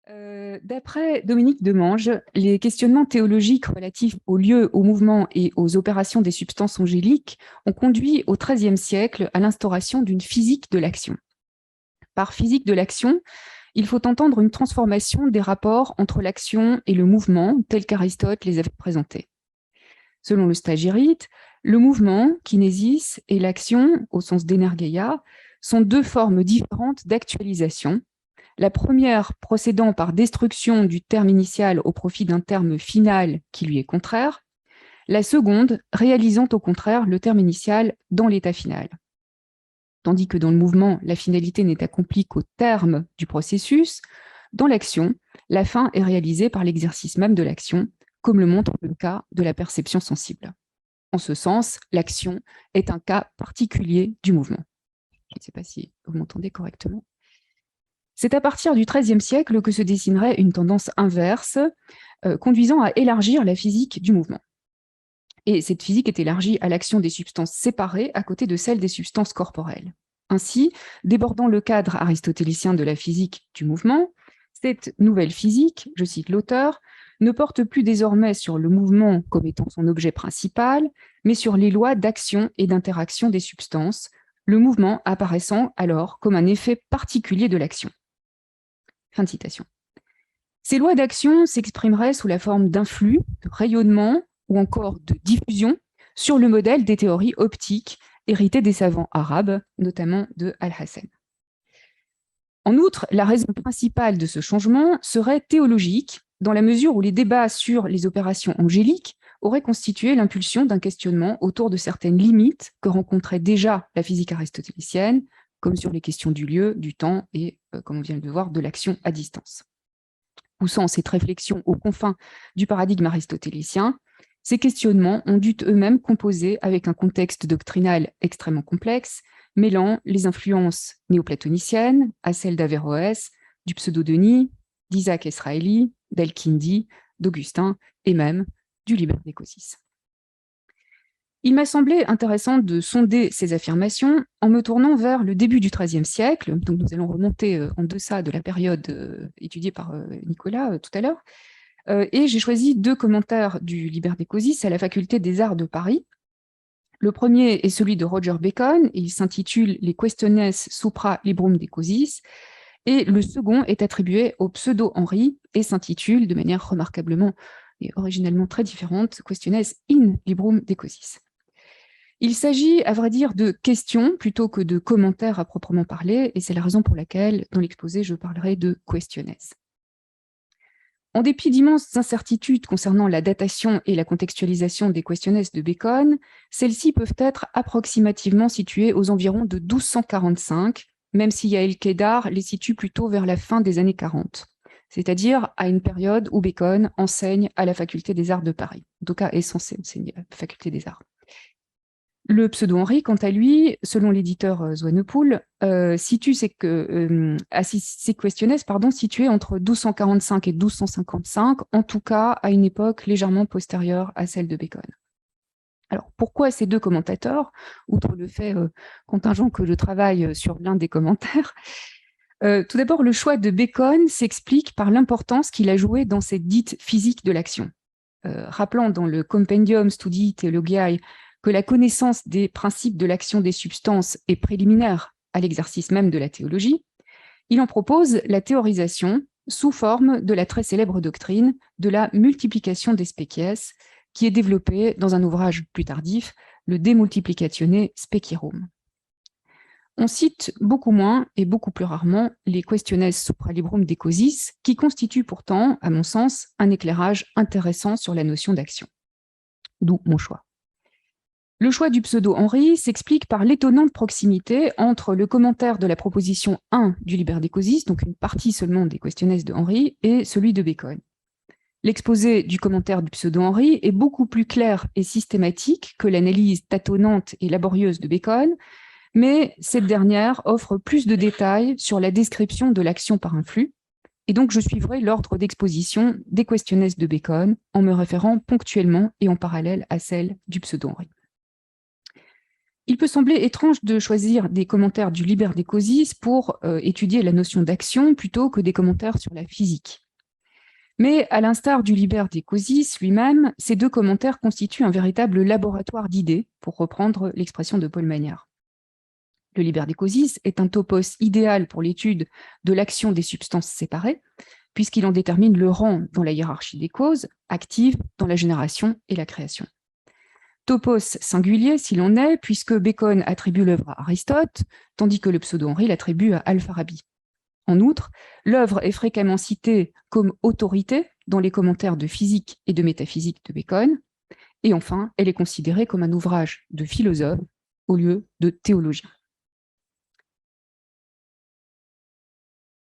D'après Dominique Demange, les questionnements théologiques relatifs au lieu, au mouvement et aux opérations des substances angéliques ont conduit au XIIIe siècle à l'instauration d'une physique de l'action. Par physique de l'action, il faut entendre une transformation des rapports entre l'action et le mouvement, tel qu'Aristote les avait présentés. Selon le Stagirite, le mouvement, kinésis, et l'action, au sens d'énergeia, sont deux formes différentes d'actualisation, la première procédant par destruction du terme initial au profit d'un terme final qui lui est contraire, la seconde réalisant au contraire le terme initial dans l'état final. Tandis que dans le mouvement, la finalité n'est accomplie qu'au terme du processus, dans l'action, la fin est réalisée par l'exercice même de l'action, comme le montre le cas de la perception sensible. En ce sens, l'action est un cas particulier du mouvement. Je ne sais pas si vous m'entendez correctement. C'est à partir du XIIIe siècle que se dessinerait une tendance inverse, conduisant à élargir la physique du mouvement. Et cette physique est élargie à l'action des substances séparées à côté de celle des substances corporelles. Ainsi, débordant le cadre aristotélicien de la physique du mouvement, cette nouvelle physique, je cite l'auteur, ne porte plus désormais sur le mouvement comme étant son objet principal, mais sur les lois d'action et d'interaction des substances, le mouvement apparaissant alors comme un effet particulier de l'action. Fin de citation. Ces lois d'action s'exprimeraient sous la forme d'influx, de rayonnement ou encore de diffusion sur le modèle des théories optiques héritées des savants arabes, notamment de Al-Hassen. En outre, la raison principale de ce changement serait théologique, dans la mesure où les débats sur les opérations angéliques auraient constitué l'impulsion d'un questionnement autour de certaines limites que rencontrait déjà la physique aristotélicienne, comme sur les questions du lieu, du temps et, comme on vient de le voir, de l'action à distance. Poussant cette réflexion aux confins du paradigme aristotélicien, ces questionnements ont dû eux-mêmes composer avec un contexte doctrinal extrêmement complexe, mêlant les influences néoplatoniciennes à celles d'Averroès, du Pseudo-Denis, d'Isaac Esraéli, d'El-Kindi, d'Augustin et même du Liber Necosis. Il m'a semblé intéressant de sonder ces affirmations en me tournant vers le début du XIIIe siècle, donc nous allons remonter en deçà de la période étudiée par Nicolas tout à l'heure, et j'ai choisi deux commentaires du Liber Necosis à la Faculté des Arts de Paris. Le premier est celui de Roger Bacon, et il s'intitule « Les Questiones supra Librum Necosis », et le second est attribué au pseudo-Henri et s'intitule, de manière remarquablement et originellement très différente, « Questiones in Librum Necosis ». Il s'agit, à vrai dire, de questions plutôt que de commentaires à proprement parler, et c'est la raison pour laquelle, dans l'exposé, je parlerai de questiones. En dépit d'immenses incertitudes concernant la datation et la contextualisation des questiones de Bacon, celles-ci peuvent être approximativement situées aux environs de 1245, même si Yael Kedar les situe plutôt vers la fin des années 40, c'est-à-dire à une période où Bacon enseigne à la Faculté des Arts de Paris. En tout cas, est censé enseigner à la Faculté des Arts. Le pseudo-Henri, quant à lui, selon l'éditeur Swanepoel, situe ces questiones situées entre 1245 et 1255, en tout cas à une époque légèrement postérieure à celle de Bacon. Alors, pourquoi ces deux commentateurs, outre le fait contingent que je travaille sur l'un des commentaires? Tout d'abord, le choix de Bacon s'explique par l'importance qu'il a jouée dans cette dite physique de l'action. Rappelant dans le Compendium Studii Theologiae que la connaissance des principes de l'action des substances est préliminaire à l'exercice même de la théologie, il en propose la théorisation sous forme de la très célèbre doctrine de la multiplication des species, qui est développée dans un ouvrage plus tardif, le De Multiplicatione Specierum. On cite beaucoup moins et beaucoup plus rarement les questiones supra Librum Necosis, qui constituent pourtant, à mon sens, un éclairage intéressant sur la notion d'action. D'où mon choix. Le choix du pseudo-Henri s'explique par l'étonnante proximité entre le commentaire de la proposition 1 du Liber Necosis, donc une partie seulement des questiones de Henri, et celui de Bacon. L'exposé du commentaire du pseudo-Henri est beaucoup plus clair et systématique que l'analyse tâtonnante et laborieuse de Bacon, mais cette dernière offre plus de détails sur la description de l'action par un flux, et donc je suivrai l'ordre d'exposition des questiones de Bacon en me référant ponctuellement et en parallèle à celle du pseudo-Henri. Il peut sembler étrange de choisir des commentaires du Liber de Causis pour étudier la notion d'action plutôt que des commentaires sur la physique. Mais à l'instar du Liber de Causis lui-même, ces deux commentaires constituent un véritable laboratoire d'idées, pour reprendre l'expression de Paul Magnard. Le Liber de Causis est un topos idéal pour l'étude de l'action des substances séparées, puisqu'il en détermine le rang dans la hiérarchie des causes, actives dans la génération et la création. Topos singulier s'il en est, puisque Bacon attribue l'œuvre à Aristote, tandis que le pseudo-Henri l'attribue à Al-Farabi. En outre, l'œuvre est fréquemment citée comme autorité dans les commentaires de physique et de métaphysique de Bacon, et enfin, elle est considérée comme un ouvrage de philosophe au lieu de théologien.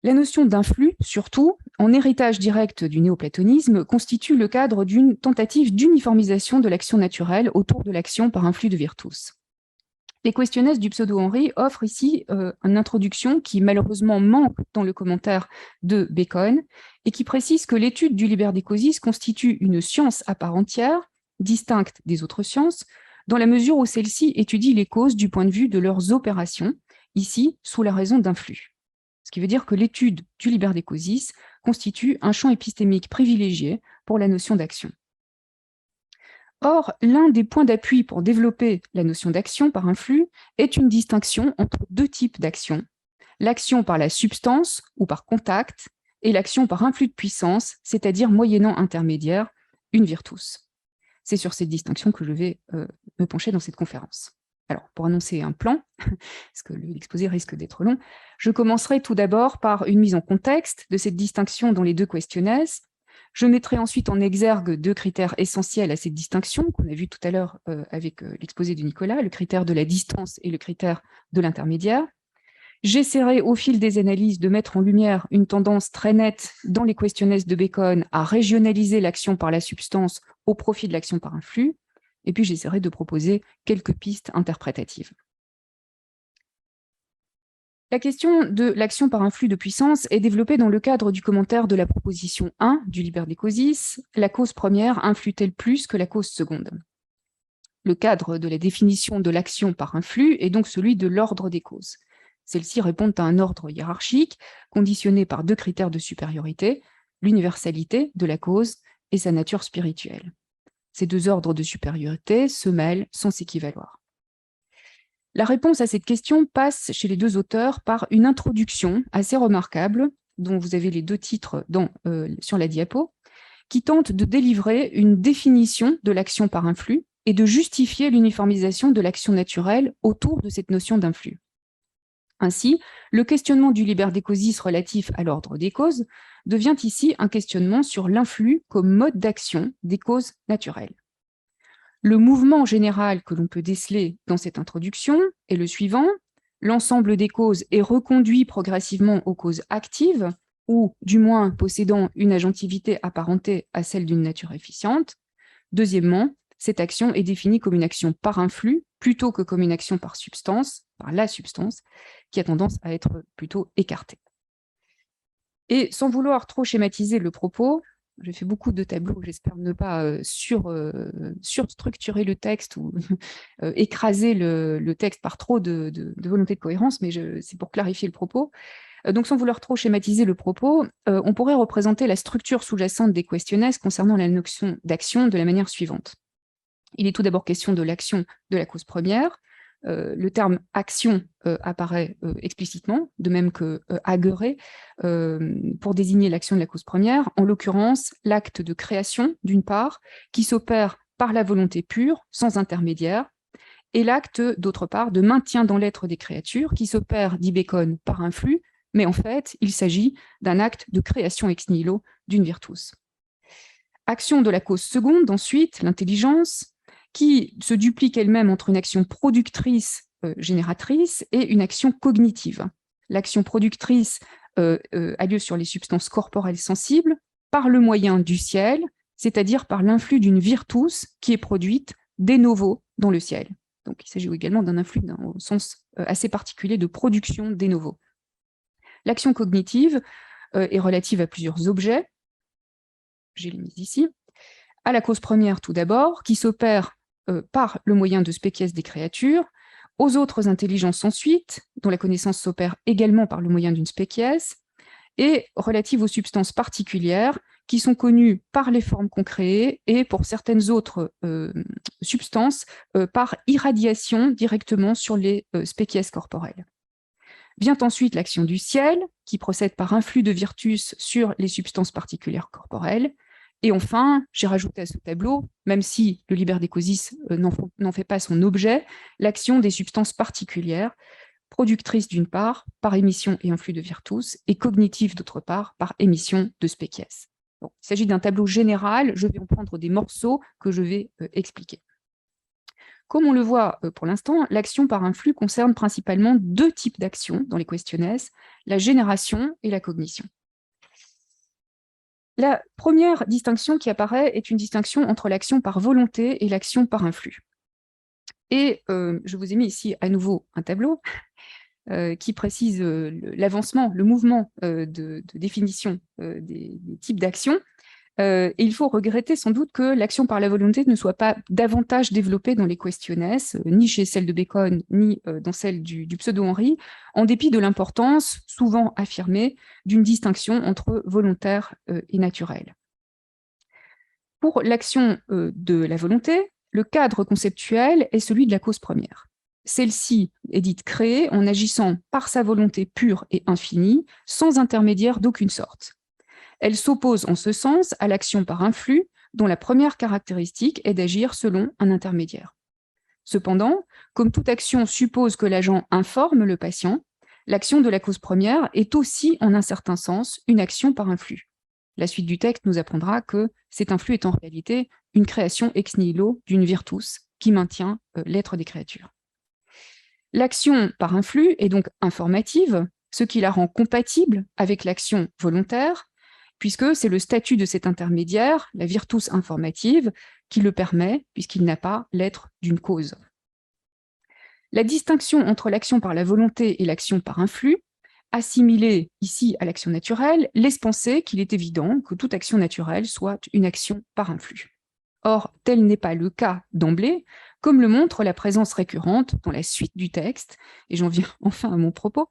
La notion d'influx, surtout, en héritage direct du néoplatonisme, constitue le cadre d'une tentative d'uniformisation de l'action naturelle autour de l'action par influx de virtus. Les questionnesses du pseudo-Henri offrent ici une introduction qui malheureusement manque dans le commentaire de Bacon et qui précise que l'étude du Liber de Causis constitue une science à part entière, distincte des autres sciences, dans la mesure où celle-ci étudie les causes du point de vue de leurs opérations, ici sous la raison d'influx. Ce qui veut dire que l'étude du Liber de Causis constitue un champ épistémique privilégié pour la notion d'action. Or, l'un des points d'appui pour développer la notion d'action par influx est une distinction entre deux types d'action, l'action par la substance ou par contact, et l'action par influx de puissance, c'est-à-dire moyennant intermédiaire, une virtus. C'est sur cette distinction que je vais me pencher dans cette conférence. Alors, pour annoncer un plan, parce que l'exposé risque d'être long, je commencerai tout d'abord par une mise en contexte de cette distinction dans les deux questionnesses. Je mettrai ensuite en exergue deux critères essentiels à cette distinction, qu'on a vu tout à l'heure avec l'exposé de Nicolas, le critère de la distance et le critère de l'intermédiaire. J'essaierai au fil des analyses de mettre en lumière une tendance très nette dans les questionnesses de Bacon à régionaliser l'action par la substance au profit de l'action par influx. Et puis j'essaierai de proposer quelques pistes interprétatives. La question de l'action par influx de puissance est développée dans le cadre du commentaire de la proposition 1 du Liber de Causis, la cause première influe-t-elle plus que la cause seconde? Le cadre de la définition de l'action par influx est donc celui de l'ordre des causes. Celles-ci répondent à un ordre hiérarchique conditionné par deux critères de supériorité, l'universalité de la cause et sa nature spirituelle. Ces deux ordres de supériorité se mêlent sans s'équivaloir. La réponse à cette question passe chez les deux auteurs par une introduction assez remarquable, dont vous avez les deux titres sur la diapo, qui tente de délivrer une définition de l'action par influx et de justifier l'uniformisation de l'action naturelle autour de cette notion d'influx. Ainsi, le questionnement du Liber de Causis relatif à l'ordre des causes devient ici un questionnement sur l'influx comme mode d'action des causes naturelles. Le mouvement général que l'on peut déceler dans cette introduction est le suivant. L'ensemble des causes est reconduit progressivement aux causes actives, ou du moins possédant une agentivité apparentée à celle d'une nature efficiente. Deuxièmement, cette action est définie comme une action par influx, plutôt que comme une action par substance, par la substance, qui a tendance à être plutôt écartée. Et sans vouloir trop schématiser le propos, j'ai fait beaucoup de tableaux, j'espère ne pas surstructurer le texte ou écraser le texte par trop de volonté de cohérence, mais c'est pour clarifier le propos. Donc, sans vouloir trop schématiser le propos, on pourrait représenter la structure sous-jacente des questionnesses concernant la notion d'action de la manière suivante. Il est tout d'abord question de l'action de la cause première. Le terme action apparaît explicitement, de même que agere, pour désigner l'action de la cause première, en l'occurrence l'acte de création, d'une part, qui s'opère par la volonté pure, sans intermédiaire, et l'acte, d'autre part, de maintien dans l'être des créatures, qui s'opère, dit Bacon, par influx, mais en fait, il s'agit d'un acte de création ex nihilo d'une virtus. Action de la cause seconde, ensuite, l'intelligence, qui se duplique elle-même entre une action productrice génératrice et une action cognitive. L'action productrice a lieu sur les substances corporelles sensibles par le moyen du ciel, c'est-à-dire par l'influx d'une virtus qui est produite de novo dans le ciel. Donc il s'agit également d'un influx au sens assez particulier de production de novo. L'action cognitive est relative à plusieurs objets, j'ai les mis ici, à la cause première tout d'abord, qui s'opère par le moyen de spéciès des créatures, aux autres intelligences ensuite, dont la connaissance s'opère également par le moyen d'une spéciès, et relative aux substances particulières qui sont connues par les formes qu'on crée et pour certaines autres substances par irradiation directement sur les spéciès corporelles. Vient ensuite l'action du ciel, qui procède par influx de virtus sur les substances particulières corporelles. Et enfin, j'ai rajouté à ce tableau, même si le liber decosis n'en fait pas son objet, l'action des substances particulières, productrices d'une part, par émission et influx de virtus, et cognitives d'autre part, par émission de spéciès. Bon, il s'agit d'un tableau général, je vais en prendre des morceaux que je vais expliquer. Comme on le voit pour l'instant, l'action par influx concerne principalement deux types d'actions dans les questionnaires, la génération et la cognition. La première distinction qui apparaît est une distinction entre l'action par volonté et l'action par influx. Et je vous ai mis ici à nouveau un tableau qui précise l'avancement, le mouvement de définition des types d'actions. Et il faut regretter sans doute que l'action par la volonté ne soit pas davantage développée dans les questionnaires, ni chez celle de Bacon, ni dans celle du pseudo-Henry, en dépit de l'importance souvent affirmée d'une distinction entre volontaire et naturel. Pour l'action de la volonté, le cadre conceptuel est celui de la cause première. Celle-ci est dite créée en agissant par sa volonté pure et infinie, sans intermédiaire d'aucune sorte. Elle s'oppose en ce sens à l'action par influx, dont la première caractéristique est d'agir selon un intermédiaire. Cependant, comme toute action suppose que l'agent informe le patient, l'action de la cause première est aussi, en un certain sens, une action par influx. La suite du texte nous apprendra que cet influx est en réalité une création ex nihilo d'une virtus qui maintient l'être des créatures. L'action par influx est donc informative, ce qui la rend compatible avec l'action volontaire, puisque c'est le statut de cet intermédiaire, la virtus informative, qui le permet, puisqu'il n'a pas l'être d'une cause. La distinction entre l'action par la volonté et l'action par influx, assimilée ici à l'action naturelle, laisse penser qu'il est évident que toute action naturelle soit une action par influx. Or, tel n'est pas le cas d'emblée, comme le montre la présence récurrente dans la suite du texte, et j'en viens enfin à mon propos,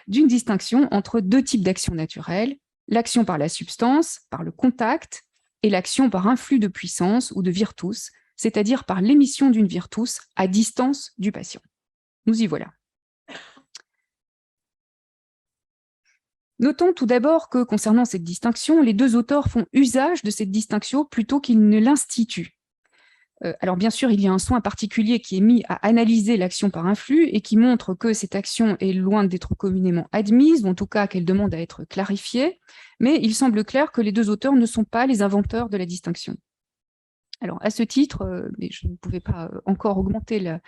d'une distinction entre deux types d'actions naturelles, l'action par la substance, par le contact, et l'action par influx de puissance ou de virtus, c'est-à-dire par l'émission d'une virtus à distance du patient. Nous y voilà. Notons tout d'abord que, concernant cette distinction, les deux auteurs font usage de cette distinction plutôt qu'ils ne l'instituent. Alors bien sûr, il y a un soin particulier qui est mis à analyser l'action par influx et qui montre que cette action est loin d'être communément admise, ou en tout cas qu'elle demande à être clarifiée, mais il semble clair que les deux auteurs ne sont pas les inventeurs de la distinction. Alors à ce titre, mais je ne pouvais pas encore augmenter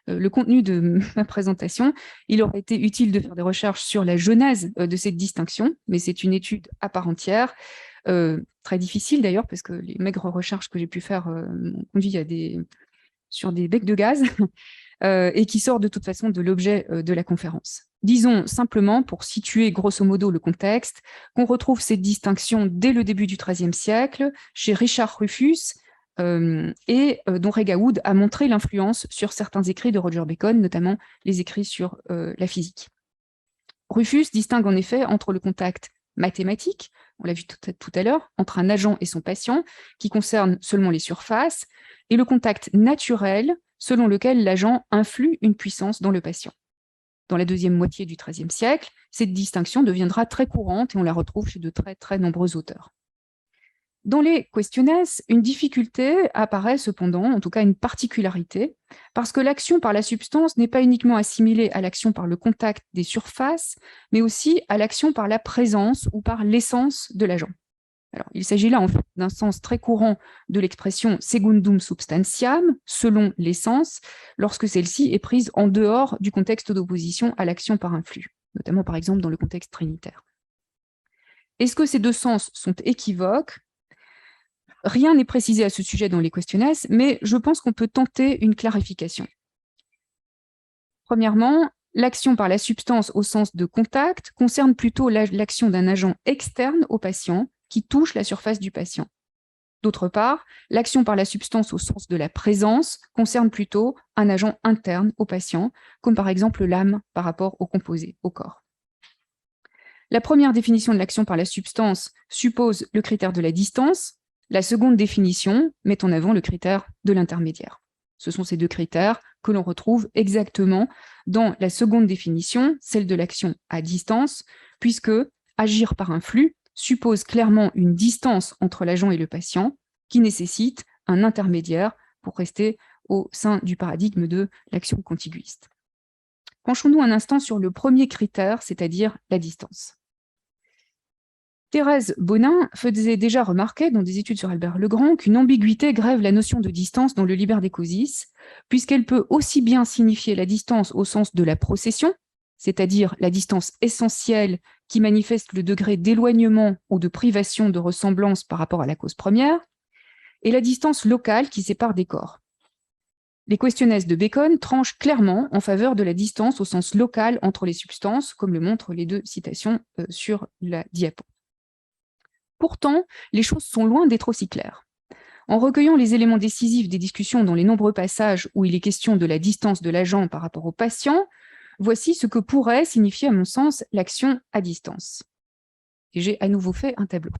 le contenu de ma présentation, il aurait été utile de faire des recherches sur la genèse de cette distinction, mais c'est une étude à part entière, très difficile d'ailleurs, parce que les maigres recherches que j'ai pu faire m'ont conduit sur des becs de gaz, et qui sort de toute façon de l'objet de la conférence. Disons simplement, pour situer grosso modo le contexte, qu'on retrouve cette distinction dès le début du XIIIe siècle, chez Richard Rufus, et dont Regaud a montré l'influence sur certains écrits de Roger Bacon, notamment les écrits sur la physique. Rufus distingue en effet entre le contact mathématique, on l'a vu tout à l'heure, entre un agent et son patient, qui concerne seulement les surfaces, et le contact naturel, selon lequel l'agent influe une puissance dans le patient. Dans la deuxième moitié du XIIIe siècle, cette distinction deviendra très courante et on la retrouve chez de très très nombreux auteurs. Dans les questionnaires, une difficulté apparaît cependant, en tout cas une particularité, parce que l'action par la substance n'est pas uniquement assimilée à l'action par le contact des surfaces, mais aussi à l'action par la présence ou par l'essence de l'agent. Alors, il s'agit là en fait d'un sens très courant de l'expression secundum substantiam, selon l'essence, lorsque celle-ci est prise en dehors du contexte d'opposition à l'action par influx, notamment par exemple dans le contexte trinitaire. Est-ce que ces deux sens sont équivoques ? Rien n'est précisé à ce sujet dans les questionnaires, mais je pense qu'on peut tenter une clarification. Premièrement, l'action par la substance au sens de contact concerne plutôt l'action d'un agent externe au patient qui touche la surface du patient. D'autre part, l'action par la substance au sens de la présence concerne plutôt un agent interne au patient, comme par exemple l'âme par rapport au composé, au corps. La première définition de l'action par la substance suppose le critère de la distance. La seconde définition met en avant le critère de l'intermédiaire. Ce sont ces deux critères que l'on retrouve exactement dans la seconde définition, celle de l'action à distance, puisque agir par un flux suppose clairement une distance entre l'agent et le patient qui nécessite un intermédiaire pour rester au sein du paradigme de l'action contiguïste. Penchons-nous un instant sur le premier critère, c'est-à-dire la distance. Thérèse Bonin faisait déjà remarquer dans des études sur Albert Legrand qu'une ambiguïté grève la notion de distance dans le Liber Decosis, puisqu'elle peut aussi bien signifier la distance au sens de la procession, c'est-à-dire la distance essentielle qui manifeste le degré d'éloignement ou de privation de ressemblance par rapport à la cause première, et la distance locale qui sépare des corps. Les questionnesses de Bacon tranchent clairement en faveur de la distance au sens local entre les substances, comme le montrent les deux citations sur la diapo. Pourtant, les choses sont loin d'être aussi claires. En recueillant les éléments décisifs des discussions dans les nombreux passages où il est question de la distance de l'agent par rapport au patient, voici ce que pourrait signifier, à mon sens, l'action à distance. Et j'ai à nouveau fait un tableau.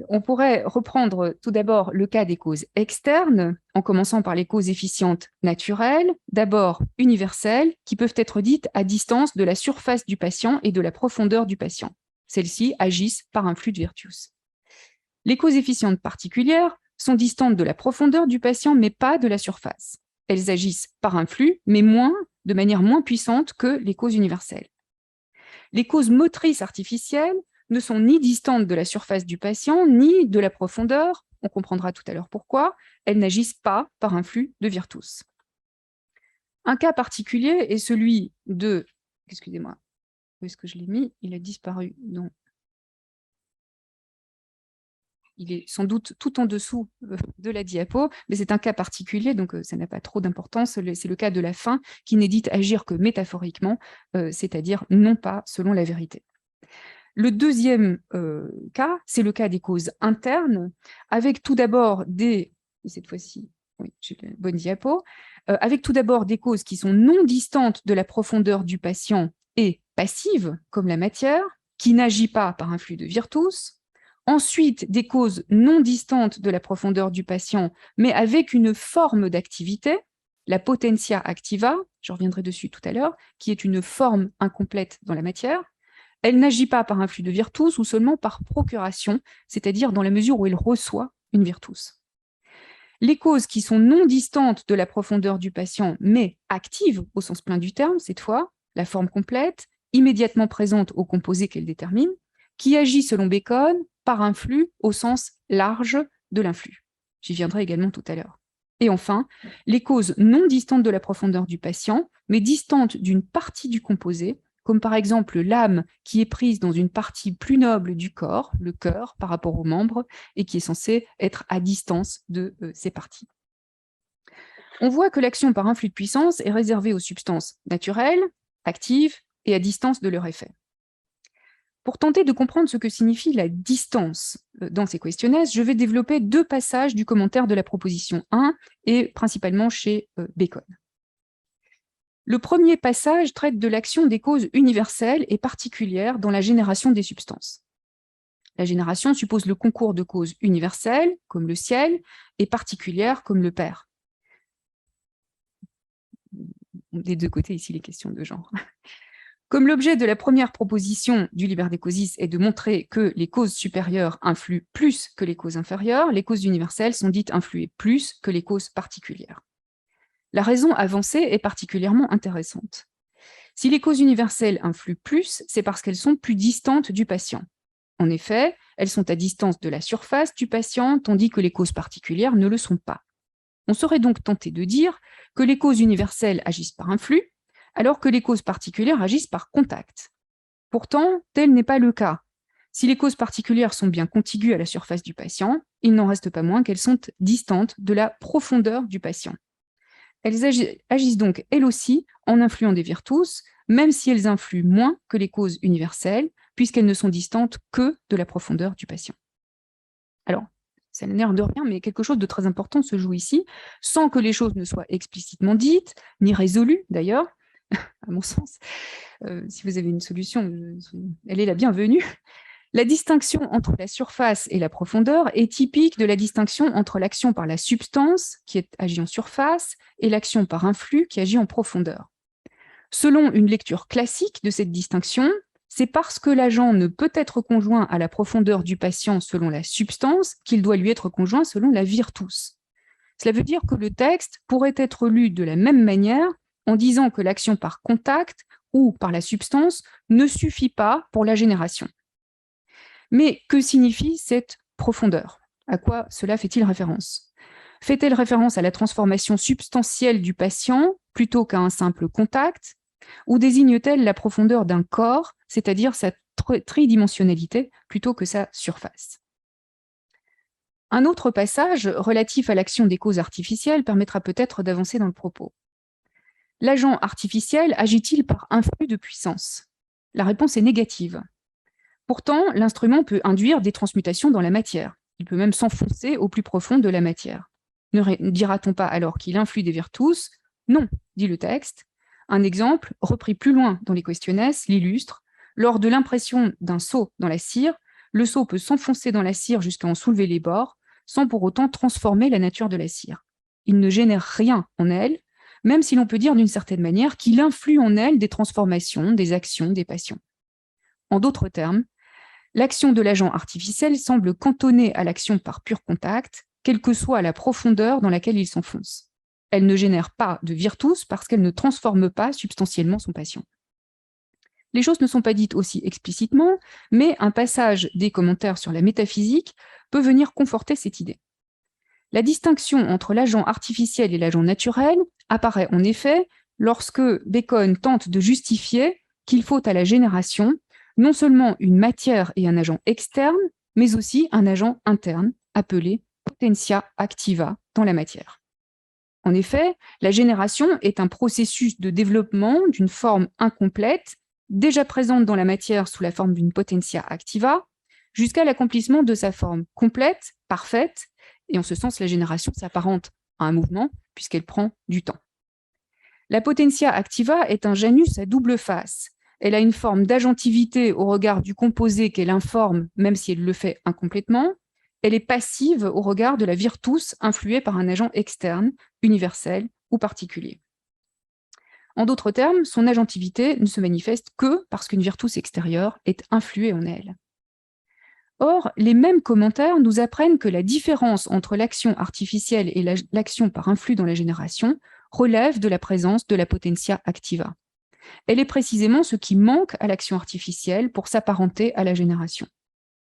On pourrait reprendre tout d'abord le cas des causes externes, en commençant par les causes efficientes naturelles, d'abord universelles, qui peuvent être dites à distance de la surface du patient et de la profondeur du patient. Celles-ci agissent par un flux de virtus. Les causes efficientes particulières sont distantes de la profondeur du patient, mais pas de la surface. Elles agissent par un flux, mais de manière moins puissante que les causes universelles. Les causes motrices artificielles ne sont ni distantes de la surface du patient, ni de la profondeur, on comprendra tout à l'heure pourquoi, elles n'agissent pas par un flux de virtus. Un cas particulier est celui de... Excusez-moi, où est-ce que je l'ai mis? Il a disparu. Non. Il est sans doute tout en dessous de la diapo, mais c'est un cas particulier, donc ça n'a pas trop d'importance. C'est le cas de la fin qui n'est dite agir que métaphoriquement, c'est-à-dire non pas selon la vérité. Le deuxième cas, c'est le cas des causes internes, avec tout d'abord cette fois-ci, oui, j'ai la bonne diapo, avec tout d'abord des causes qui sont non distantes de la profondeur du patient et passives, comme la matière, qui n'agit pas par un flux de virtus. Ensuite, des causes non distantes de la profondeur du patient, mais avec une forme d'activité, la potentia activa, je reviendrai dessus tout à l'heure, qui est une forme incomplète dans la matière. Elle n'agit pas par un flux de virtus ou seulement par procuration, c'est-à-dire dans la mesure où elle reçoit une virtus. Les causes qui sont non distantes de la profondeur du patient, mais actives au sens plein du terme, cette fois, la forme complète, immédiatement présente au composé qu'elle détermine, qui agit selon Bacon par un flux au sens large de l'influx. J'y viendrai également tout à l'heure. Et enfin, les causes non distantes de la profondeur du patient, mais distantes d'une partie du composé, comme par exemple l'âme qui est prise dans une partie plus noble du corps, le cœur, par rapport aux membres, et qui est censée être à distance de ces parties. On voit que l'action par un flux de puissance est réservée aux substances naturelles, actives et à distance de leur effet. Pour tenter de comprendre ce que signifie la distance dans ces questionnaires, je vais développer deux passages du commentaire de la proposition 1 et principalement chez Bacon. Le premier passage traite de l'action des causes universelles et particulières dans la génération des substances. La génération suppose le concours de causes universelles, comme le ciel, et particulières, comme le Père. Des deux côtés, ici, les questions de genre. Comme l'objet de la première proposition du Liber Decosis est de montrer que les causes supérieures influent plus que les causes inférieures, les causes universelles sont dites influer plus que les causes particulières. La raison avancée est particulièrement intéressante. Si les causes universelles influent plus, c'est parce qu'elles sont plus distantes du patient. En effet, elles sont à distance de la surface du patient, tandis que les causes particulières ne le sont pas. On serait donc tenté de dire que les causes universelles agissent par influx, alors que les causes particulières agissent par contact. Pourtant, tel n'est pas le cas. Si les causes particulières sont bien contiguës à la surface du patient, il n'en reste pas moins qu'elles sont distantes de la profondeur du patient. Elles agissent donc, elles aussi, en influant des virtus, même si elles influent moins que les causes universelles, puisqu'elles ne sont distantes que de la profondeur du patient. Alors, ça n'a l'air de rien, mais quelque chose de très important se joue ici, sans que les choses ne soient explicitement dites, ni résolues d'ailleurs, à mon sens. Si vous avez une solution, elle est la bienvenue. La distinction entre la surface et la profondeur est typique de la distinction entre l'action par la substance, qui agit en surface, et l'action par un flux, qui agit en profondeur. Selon une lecture classique de cette distinction, c'est parce que l'agent ne peut être conjoint à la profondeur du patient selon la substance qu'il doit lui être conjoint selon la virtus. Cela veut dire que le texte pourrait être lu de la même manière en disant que l'action par contact ou par la substance ne suffit pas pour la génération. Mais que signifie cette profondeur? À quoi cela fait-il référence? Fait-elle référence à la transformation substantielle du patient plutôt qu'à un simple contact? Ou désigne-t-elle la profondeur d'un corps, c'est-à-dire sa tridimensionnalité, plutôt que sa surface? Un autre passage relatif à l'action des causes artificielles permettra peut-être d'avancer dans le propos. L'agent artificiel agit-il par influx de puissance? La réponse est négative. Pourtant, l'instrument peut induire des transmutations dans la matière. Il peut même s'enfoncer au plus profond de la matière. Ne dira-t-on pas alors qu'il influe des virtus? Non, dit le texte. Un exemple, repris plus loin dans les questionnesses, l'illustre. Lors de l'impression d'un seau dans la cire, le seau peut s'enfoncer dans la cire jusqu'à en soulever les bords, sans pour autant transformer la nature de la cire. Il ne génère rien en elle, même si l'on peut dire d'une certaine manière qu'il influe en elle des transformations, des actions, des passions. En d'autres termes, l'action de l'agent artificiel semble cantonnée à l'action par pur contact, quelle que soit la profondeur dans laquelle il s'enfonce. Elle ne génère pas de virtus parce qu'elle ne transforme pas substantiellement son patient. Les choses ne sont pas dites aussi explicitement, mais un passage des commentaires sur la métaphysique peut venir conforter cette idée. La distinction entre l'agent artificiel et l'agent naturel apparaît en effet lorsque Bacon tente de justifier qu'il faut à la génération non seulement une matière et un agent externe, mais aussi un agent interne, appelé potentia activa dans la matière. En effet, la génération est un processus de développement d'une forme incomplète, déjà présente dans la matière sous la forme d'une potentia activa, jusqu'à l'accomplissement de sa forme complète, parfaite, et en ce sens, la génération s'apparente à un mouvement, puisqu'elle prend du temps. La potentia activa est un janus à double face. Elle a une forme d'agentivité au regard du composé qu'elle informe, même si elle le fait incomplètement. Elle est passive au regard de la virtus influée par un agent externe, universel ou particulier. En d'autres termes, son agentivité ne se manifeste que parce qu'une virtus extérieure est influée en elle. Or, les mêmes commentaires nous apprennent que la différence entre l'action artificielle et l'action par influx dans la génération relève de la présence de la potentia activa. Elle est précisément ce qui manque à l'action artificielle pour s'apparenter à la génération.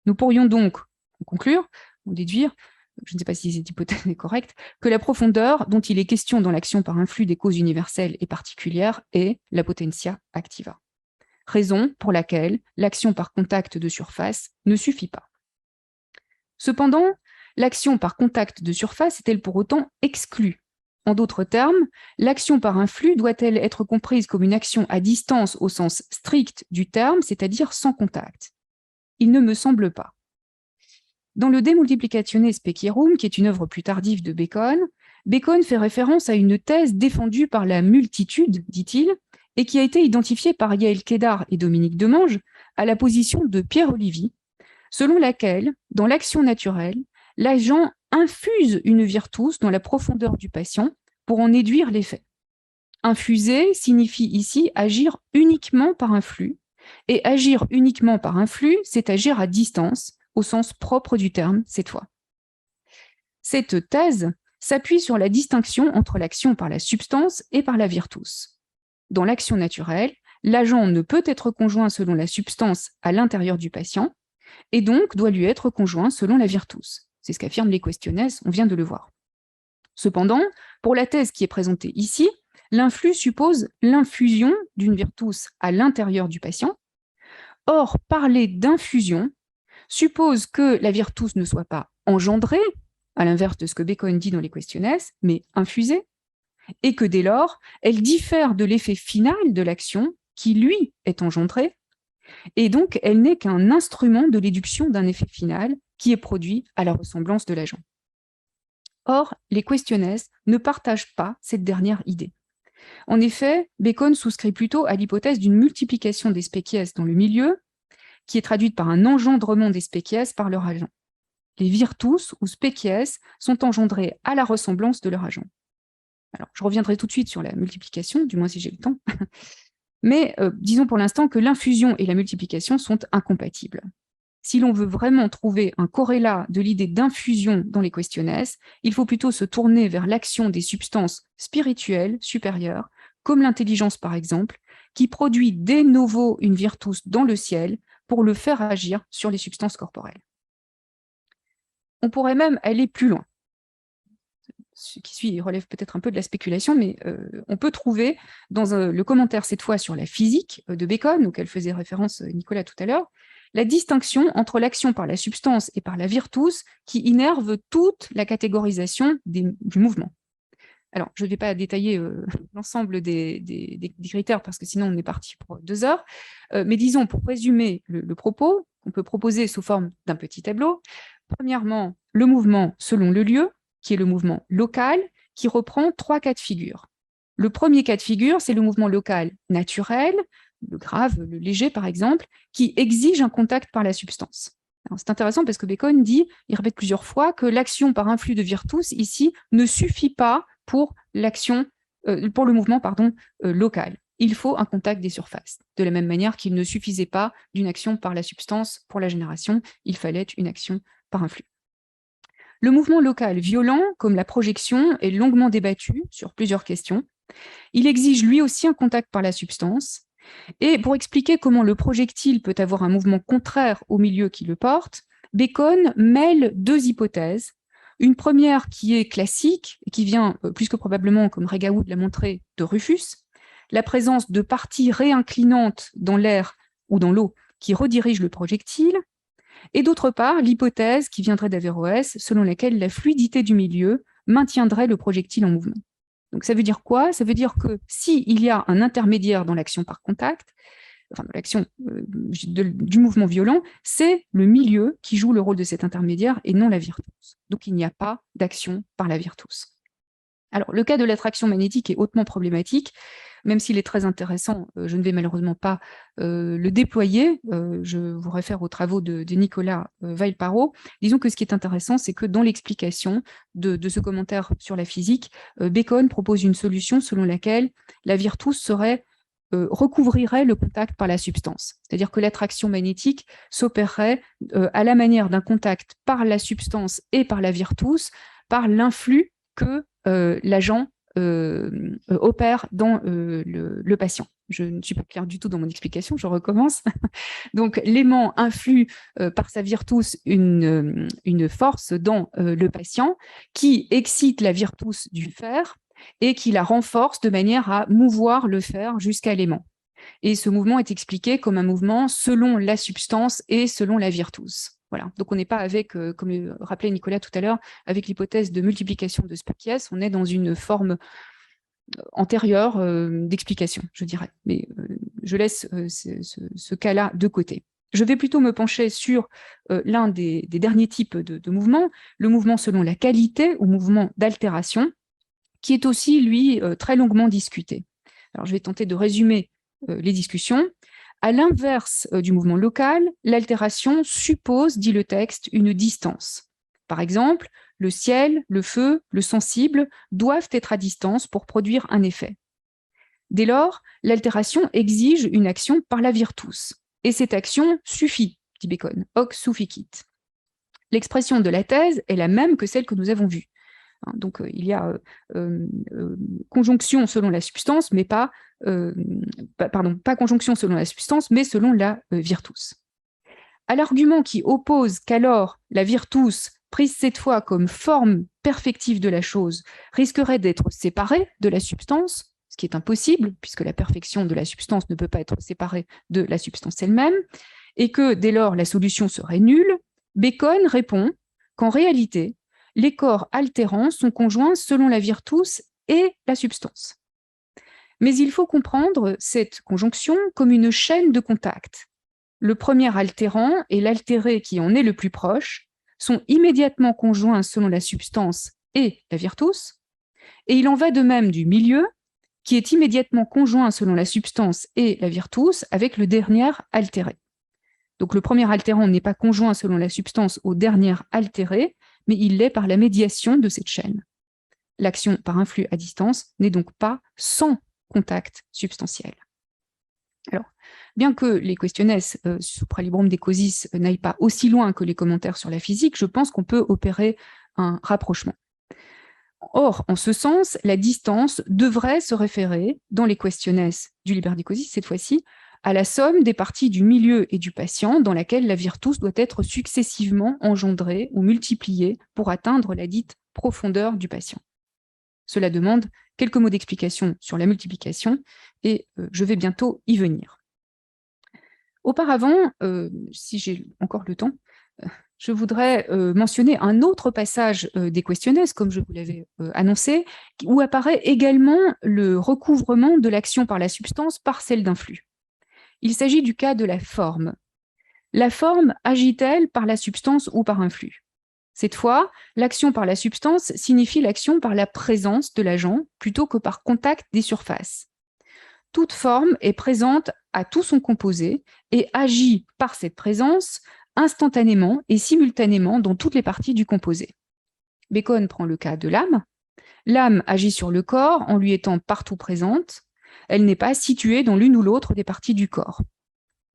Nous pourrions donc conclure, ou déduire, je ne sais pas si cette hypothèse est correcte, que la profondeur dont il est question dans l'action par influx des causes universelles et particulières est la potentia activa. Raison pour laquelle l'action par contact de surface ne suffit pas. Cependant, l'action par contact de surface est-elle pour autant exclue? En d'autres termes, l'action par influx doit-elle être comprise comme une action à distance au sens strict du terme, c'est-à-dire sans contact? Il ne me semble pas. Dans le De Multiplicatione Specierum, qui est une œuvre plus tardive de Bacon, Bacon fait référence à une thèse défendue par la multitude, dit-il, et qui a été identifiée par Yaël Kedar et Dominique Demange à la position de Pierre Olivier, selon laquelle, dans l'action naturelle, l'agent infuse une virtus dans la profondeur du patient pour en déduire l'effet. Infuser signifie ici agir uniquement par un flux, et agir uniquement par un flux, c'est agir à distance, au sens propre du terme, cette fois. Cette thèse s'appuie sur la distinction entre l'action par la substance et par la virtus. Dans l'action naturelle, l'agent ne peut être conjoint selon la substance à l'intérieur du patient, et donc doit lui être conjoint selon la virtus. C'est ce qu'affirment les questionnesses, on vient de le voir. Cependant, pour la thèse qui est présentée ici, l'influx suppose l'infusion d'une virtus à l'intérieur du patient. Or, parler d'infusion suppose que la virtus ne soit pas engendrée, à l'inverse de ce que Bacon dit dans les questionnesses, mais infusée, et que dès lors, elle diffère de l'effet final de l'action qui, lui, est engendré, et donc elle n'est qu'un instrument de l'éduction d'un effet final qui est produit à la ressemblance de l'agent. Or, les questionnaires ne partagent pas cette dernière idée. En effet, Bacon souscrit plutôt à l'hypothèse d'une multiplication des spécies dans le milieu, qui est traduite par un engendrement des spécies par leur agent. Les virtus ou spécies sont engendrés à la ressemblance de leur agent. Alors, je reviendrai tout de suite sur la multiplication, du moins si j'ai le temps, mais disons pour l'instant que l'infusion et la multiplication sont incompatibles. Si l'on veut vraiment trouver un corrélat de l'idée d'infusion dans les questionnaires, il faut plutôt se tourner vers l'action des substances spirituelles supérieures, comme l'intelligence par exemple, qui produit de novo une virtus dans le ciel pour le faire agir sur les substances corporelles. On pourrait même aller plus loin. Ce qui suit relève peut-être un peu de la spéculation, mais on peut trouver dans le commentaire cette fois sur la physique de Bacon, auquel faisait référence Nicolas tout à l'heure, la distinction entre l'action par la substance et par la virtus qui innerve toute la catégorisation du mouvement. Alors, je ne vais pas détailler l'ensemble des critères parce que sinon on est parti pour 2 heures, mais disons, pour résumer le propos, on peut proposer sous forme d'un petit tableau. Premièrement, le mouvement selon le lieu, qui est le mouvement local, qui reprend 3 cas de figure. Le premier cas de figure, c'est le mouvement local naturel, le grave, le léger par exemple, qui exige un contact par la substance. C'est intéressant parce que Bacon dit, il répète plusieurs fois, que l'action par un flux de virtus ici ne suffit pas pour le mouvement local. Il faut un contact des surfaces. De la même manière qu'il ne suffisait pas d'une action par la substance pour la génération, il fallait une action par un flux. Le mouvement local violent, comme la projection, est longuement débattu sur plusieurs questions. Il exige lui aussi un contact par la substance. Et pour expliquer comment le projectile peut avoir un mouvement contraire au milieu qui le porte, Bacon mêle 2 hypothèses. Une première qui est classique, et qui vient plus que probablement, comme Regaud l'a montré, de Rufus, la présence de parties réinclinantes dans l'air ou dans l'eau qui redirigent le projectile, et d'autre part, l'hypothèse qui viendrait d'Averroès, selon laquelle la fluidité du milieu maintiendrait le projectile en mouvement. Donc ça veut dire quoi? Ça veut dire que s'il y a un intermédiaire dans l'action par contact, enfin dans l'action du mouvement violent, c'est le milieu qui joue le rôle de cet intermédiaire et non la virtus. Donc il n'y a pas d'action par la virtus. Alors, le cas de l'attraction magnétique est hautement problématique, même s'il est très intéressant, je ne vais malheureusement pas le déployer, je vous réfère aux travaux de Nicolas Weil-Parot. Disons que ce qui est intéressant, c'est que dans l'explication de ce commentaire sur la physique, Bacon propose une solution selon laquelle la virtus recouvrirait le contact par la substance. C'est-à-dire que l'attraction magnétique s'opérerait à la manière d'un contact par la substance et par la virtus, par l'influx que l'agent opère dans le patient. Je ne suis pas claire du tout dans mon explication, je recommence. Donc, l'aimant influe par sa virtus une force dans le patient qui excite la virtus du fer et qui la renforce de manière à mouvoir le fer jusqu'à l'aimant. Et ce mouvement est expliqué comme un mouvement selon la substance et selon la virtus. Voilà. Donc on n'est pas avec, comme le rappelait Nicolas tout à l'heure, avec l'hypothèse de multiplication de spécies, on est dans une forme antérieure d'explication, je dirais. Mais je laisse ce cas-là de côté. Je vais plutôt me pencher sur l'un des derniers types de mouvements, le mouvement selon la qualité ou mouvement d'altération, qui est aussi, lui, très longuement discuté. Alors je vais tenter de résumer les discussions. À l'inverse du mouvement local, l'altération suppose, dit le texte, une distance. Par exemple, le ciel, le feu, le sensible doivent être à distance pour produire un effet. Dès lors, l'altération exige une action par la virtus. Et cette action suffit, dit Bacon, hoc sufficit. L'expression de la thèse est la même que celle que nous avons vue. Donc, il y a conjonction selon la substance, mais pas conjonction selon la substance, mais selon la virtus. À l'argument qui oppose qu'alors la virtus, prise cette fois comme forme perfective de la chose, risquerait d'être séparée de la substance, ce qui est impossible, puisque la perfection de la substance ne peut pas être séparée de la substance elle-même, et que dès lors la solution serait nulle, Bacon répond qu'en réalité, les corps altérants sont conjoints selon la virtus et la substance. Mais il faut comprendre cette conjonction comme une chaîne de contact. Le premier altérant et l'altéré qui en est le plus proche sont immédiatement conjoints selon la substance et la virtus, et il en va de même du milieu, qui est immédiatement conjoint selon la substance et la virtus avec le dernier altéré. Donc le premier altérant n'est pas conjoint selon la substance au dernier altéré, mais il l'est par la médiation de cette chaîne. L'action par influx à distance n'est donc pas sans contact substantiel. Alors, bien que les questionnes supralibrum de causis n'aillent pas aussi loin que les commentaires sur la physique, je pense qu'on peut opérer un rapprochement. Or, en ce sens, la distance devrait se référer, dans les questionnes du liber de causis, cette fois-ci, à la somme des parties du milieu et du patient dans laquelle la virtus doit être successivement engendrée ou multipliée pour atteindre la dite profondeur du patient. Cela demande quelques mots d'explication sur la multiplication et je vais bientôt y venir. Auparavant, si j'ai encore le temps, je voudrais mentionner un autre passage des questionnes, comme je vous l'avais annoncé, où apparaît également le recouvrement de l'action par la substance par celle d'un flux. Il s'agit du cas de la forme. La forme agit-elle par la substance ou par un flux? Cette fois, l'action par la substance signifie l'action par la présence de l'agent plutôt que par contact des surfaces. Toute forme est présente à tout son composé et agit par cette présence instantanément et simultanément dans toutes les parties du composé. Bacon prend le cas de l'âme. L'âme agit sur le corps en lui étant partout présente. Elle n'est pas située dans l'une ou l'autre des parties du corps.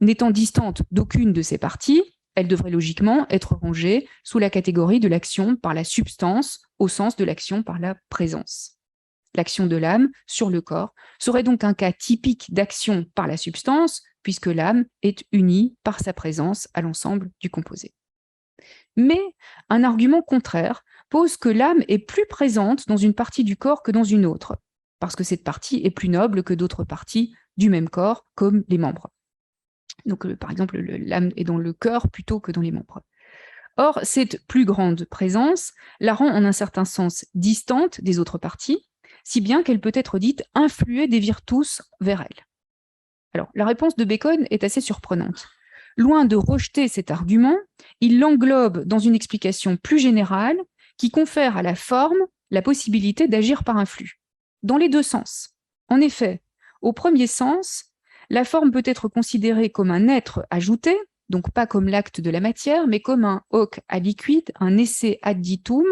N'étant distante d'aucune de ces parties, elle devrait logiquement être rangée sous la catégorie de l'action par la substance au sens de l'action par la présence. L'action de l'âme sur le corps serait donc un cas typique d'action par la substance, puisque l'âme est unie par sa présence à l'ensemble du composé. Mais un argument contraire pose que l'âme est plus présente dans une partie du corps que dans une autre, parce que cette partie est plus noble que d'autres parties du même corps, comme les membres. Donc, par exemple, l'âme est dans le cœur plutôt que dans les membres. Or, cette plus grande présence la rend en un certain sens distante des autres parties, si bien qu'elle peut être dite influer des virtus vers elle. Alors, la réponse de Bacon est assez surprenante. Loin de rejeter cet argument, il l'englobe dans une explication plus générale qui confère à la forme la possibilité d'agir par un flux, dans les deux sens. En effet, au premier sens, la forme peut être considérée comme un être ajouté, donc pas comme l'acte de la matière, mais comme un hoc aliquid, un esse additum,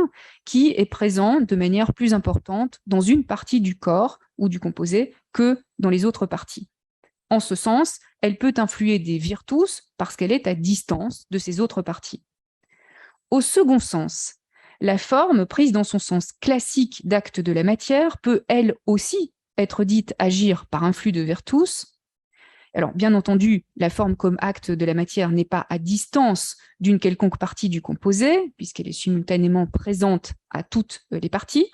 qui est présent de manière plus importante dans une partie du corps ou du composé que dans les autres parties. En ce sens, elle peut influer des virtus parce qu'elle est à distance de ces autres parties. Au second sens, la forme, prise dans son sens classique d'acte de la matière, peut elle aussi être dite agir par un flux de virtus. Alors, bien entendu, la forme comme acte de la matière n'est pas à distance d'une quelconque partie du composé, puisqu'elle est simultanément présente à toutes les parties,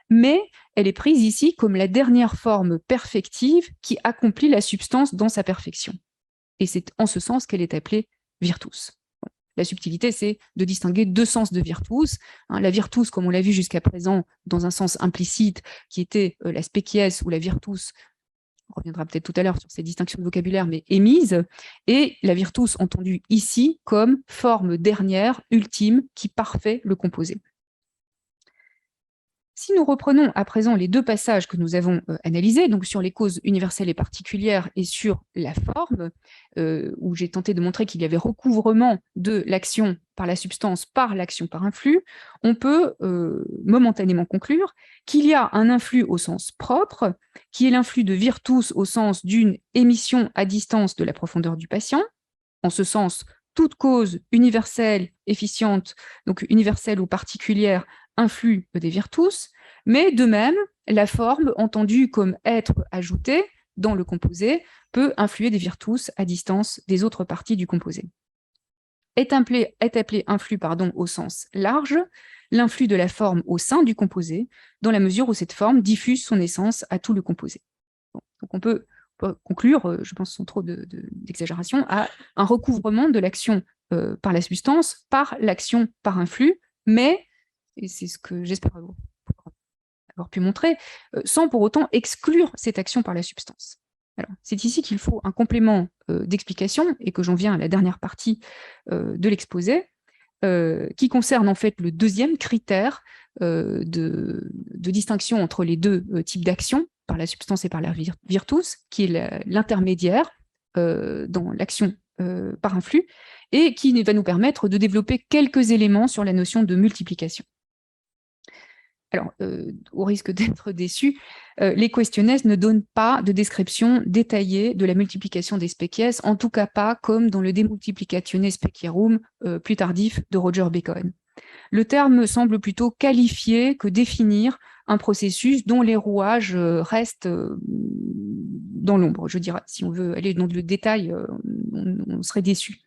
mais elle est prise ici comme la dernière forme perfective qui accomplit la substance dans sa perfection. Et c'est en ce sens qu'elle est appelée virtus. La subtilité, c'est de distinguer deux sens de virtus. La virtus, comme on l'a vu jusqu'à présent, dans un sens implicite, qui était la species ou la virtus, on reviendra peut-être tout à l'heure sur ces distinctions de vocabulaire, mais émise, et la virtus entendue ici comme forme dernière, ultime, qui parfait le composé. Si nous reprenons à présent les deux passages que nous avons analysés, donc sur les causes universelles et particulières et sur la forme, où j'ai tenté de montrer qu'il y avait recouvrement de l'action par la substance par l'action par un flux, on peut momentanément conclure qu'il y a un influx au sens propre, qui est l'influx de virtus au sens d'une émission à distance de la profondeur du patient. En ce sens, toute cause universelle, efficiente, donc universelle ou particulière, influe des virtus, mais de même, la forme, entendue comme être ajoutée dans le composé, peut influer des virtus à distance des autres parties du composé. Est appelé influx au sens large, l'influx de la forme au sein du composé, dans la mesure où cette forme diffuse son essence à tout le composé. Bon, donc on peut conclure, je pense sans trop d'exagération, à un recouvrement de l'action par la substance, par l'action par un flux, mais, et c'est ce que j'espère avoir pu montrer, sans pour autant exclure cette action par la substance. C'est ici qu'il faut un complément d'explication, et que j'en viens à la dernière partie de l'exposé. qui concerne en fait le deuxième critère de distinction entre les deux types d'actions, par la substance et par la virtus, qui est l'intermédiaire dans l'action par un flux, et qui va nous permettre de développer quelques éléments sur la notion de multiplication. Alors, au risque d'être déçu, les questionnaires ne donnent pas de description détaillée de la multiplication des species, en tout cas pas comme dans le De Multiplicatione Specierum plus tardif de Roger Bacon. Le terme semble plutôt qualifier que définir un processus dont les rouages restent dans l'ombre, je dirais. Si on veut aller dans le détail, on serait déçu.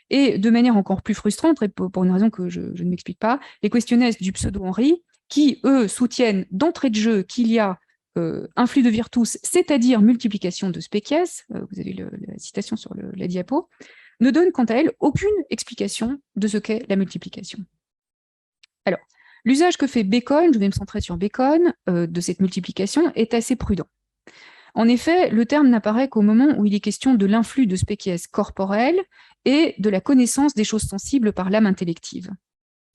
Et de manière encore plus frustrante, et pour une raison que je ne m'explique pas, les questionnaires du pseudo-Henri, qui, eux, soutiennent d'entrée de jeu qu'il y a un flux de virtus, c'est-à-dire multiplication de species, vous avez la citation sur la diapo, ne donnent quant à elle aucune explication de ce qu'est la multiplication. Alors, l'usage que fait Bacon, je vais me centrer sur Bacon, de cette multiplication est assez prudent. En effet, le terme n'apparaît qu'au moment où il est question de l'influx de species corporelles et de la connaissance des choses sensibles par l'âme intellective.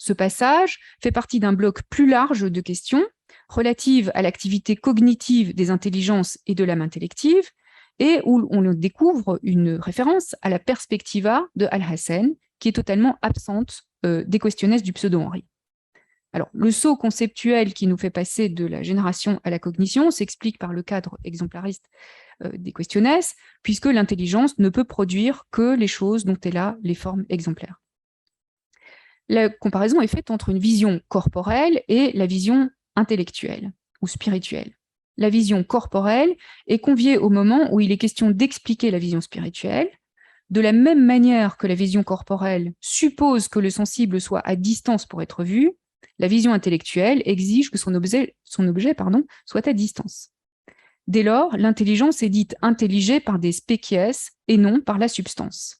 Ce passage fait partie d'un bloc plus large de questions relatives à l'activité cognitive des intelligences et de l'âme intellective, et où on découvre une référence à la perspectiva de Alhazen, qui est totalement absente des questionnaires du pseudo-Henri. Alors, le saut conceptuel qui nous fait passer de la génération à la cognition s'explique par le cadre exemplariste des questionnaires, puisque l'intelligence ne peut produire que les choses dont elle a les formes exemplaires. La comparaison est faite entre une vision corporelle et la vision intellectuelle ou spirituelle. La vision corporelle est conviée au moment où il est question d'expliquer la vision spirituelle. De la même manière que la vision corporelle suppose que le sensible soit à distance pour être vu, la vision intellectuelle exige que son objet soit à distance. Dès lors, l'intelligence est dite intelligée par des species et non par la substance.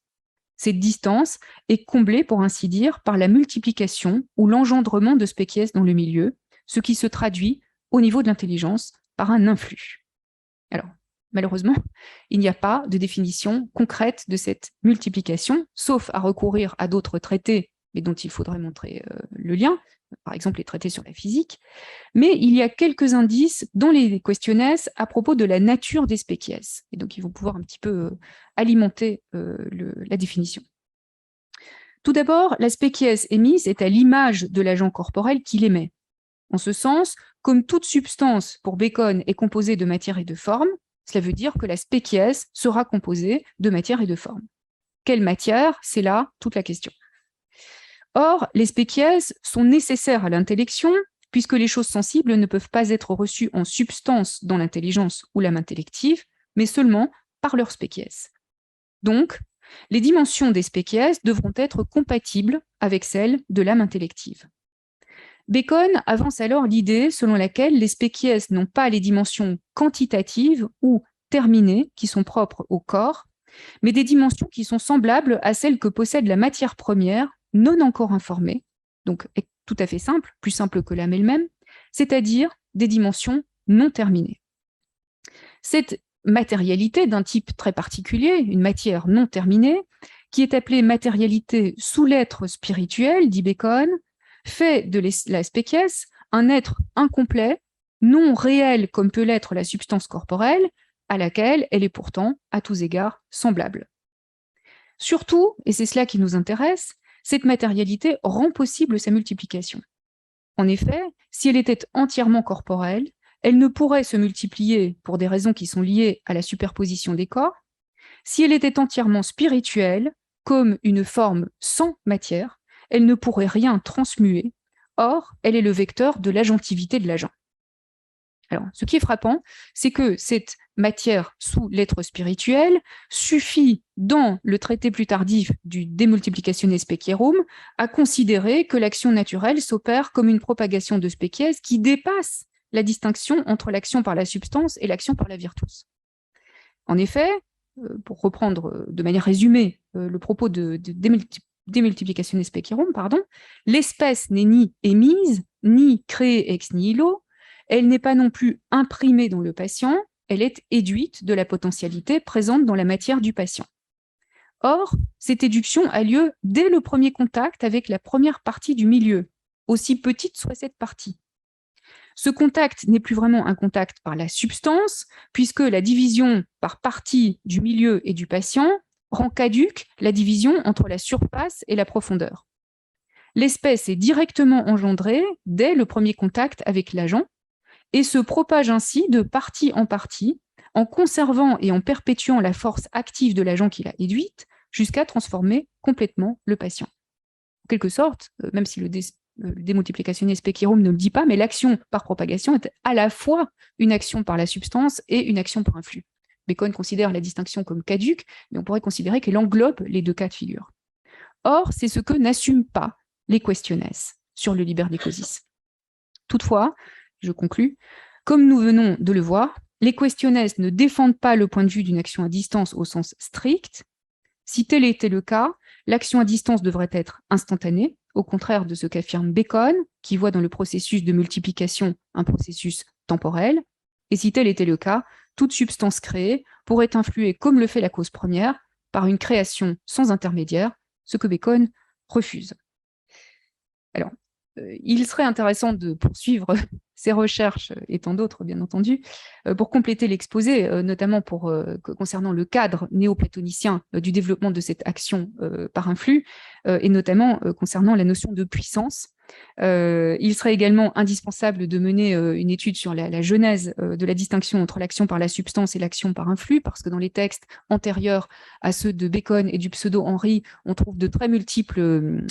Cette distance est comblée, pour ainsi dire, par la multiplication ou l'engendrement de species dans le milieu, ce qui se traduit au niveau de l'intelligence par un influx. Alors, malheureusement, il n'y a pas de définition concrète de cette multiplication, sauf à recourir à d'autres traités, mais dont il faudrait montrer le lien, par exemple les traités sur la physique, mais il y a quelques indices dans les questionnaires à propos de la nature des species, et donc ils vont pouvoir un petit peu alimenter la définition. Tout d'abord, la species émise est à l'image de l'agent corporel qui l'émet. En ce sens, comme toute substance pour Bacon est composée de matière et de forme, cela veut dire que la species sera composée de matière et de forme. Quelle matière? C'est là toute la question. Or, les species sont nécessaires à l'intellection, puisque les choses sensibles ne peuvent pas être reçues en substance dans l'intelligence ou l'âme intellective, mais seulement par leurs species. Donc, les dimensions des species devront être compatibles avec celles de l'âme intellective. Bacon avance alors l'idée selon laquelle les species n'ont pas les dimensions quantitatives ou terminées qui sont propres au corps, mais des dimensions qui sont semblables à celles que possède la matière première non encore informée, donc tout à fait simple, plus simple que l'âme elle-même, c'est-à-dire des dimensions non terminées. Cette matérialité d'un type très particulier, une matière non terminée, qui est appelée matérialité sous l'être spirituel, dit Bacon, fait de la species un être incomplet, non réel comme peut l'être la substance corporelle, à laquelle elle est pourtant, à tous égards, semblable. Surtout, et c'est cela qui nous intéresse, cette matérialité rend possible sa multiplication. En effet, si elle était entièrement corporelle, elle ne pourrait se multiplier pour des raisons qui sont liées à la superposition des corps. Si elle était entièrement spirituelle, comme une forme sans matière, elle ne pourrait rien transmuer. Or, elle est le vecteur de l'agentivité de l'agent. Alors, ce qui est frappant, c'est que cette matière sous l'être spirituel suffit, dans le traité plus tardif du De Multiplicatione Specierum, à considérer que l'action naturelle s'opère comme une propagation de species qui dépasse la distinction entre l'action par la substance et l'action par la virtus. En effet, pour reprendre de manière résumée le propos de De Multiplicatione Specierum, l'espèce n'est ni émise, ni créée ex nihilo, elle n'est pas non plus imprimée dans le patient, elle est éduite de la potentialité présente dans la matière du patient. Or, cette éduction a lieu dès le premier contact avec la première partie du milieu, aussi petite soit cette partie. Ce contact n'est plus vraiment un contact par la substance, puisque la division par partie du milieu et du patient rend caduque la division entre la surface et la profondeur. L'espèce est directement engendrée dès le premier contact avec l'agent et se propage ainsi de partie en partie, en conservant et en perpétuant la force active de l'agent qui l'a induite, jusqu'à transformer complètement le patient. En quelque sorte, même si le démultiplicationniste Pekirum ne le dit pas, mais l'action par propagation est à la fois une action par la substance et une action par un flux. Bacon considère la distinction comme caduque, mais on pourrait considérer qu'elle englobe les deux cas de figure. Or, c'est ce que n'assument pas les questionnesses sur le liber necosis. Toutefois, je conclus, comme nous venons de le voir, les questionnesses ne défendent pas le point de vue d'une action à distance au sens strict. Si tel était le cas, l'action à distance devrait être instantanée, au contraire de ce qu'affirme Bacon, qui voit dans le processus de multiplication un processus temporel. Et si tel était le cas, toute substance créée pourrait influer, comme le fait la cause première, par une création sans intermédiaire, ce que Bacon refuse. Alors, il serait intéressant de poursuivre ces recherches, et tant d'autres, bien entendu, pour compléter l'exposé, notamment concernant le cadre néoplatonicien du développement de cette action par un flux, et notamment concernant la notion de puissance. Il serait également indispensable de mener une étude sur la genèse de la distinction entre l'action par la substance et l'action par un flux, parce que dans les textes antérieurs à ceux de Bacon et du pseudo-Henry, on trouve de très multiples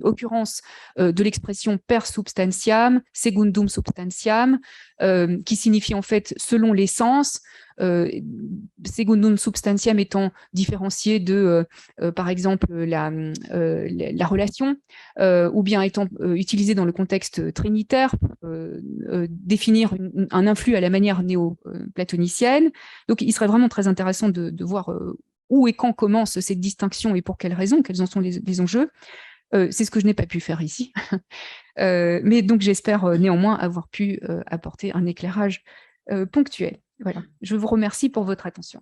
occurrences de l'expression per substantiam, secundum substantiam, qui signifie en fait selon les sens, secundum substantiam étant différencié de, par exemple, la relation, ou bien étant utilisé dans le contexte trinitaire pour définir un influx à la manière néo-platonicienne. Donc, il serait vraiment très intéressant de voir où et quand commence cette distinction et pour quelles raisons, quels en sont les enjeux. C'est ce que je n'ai pas pu faire ici. Mais donc, j'espère néanmoins avoir pu apporter un éclairage ponctuel. Voilà. Je vous remercie pour votre attention.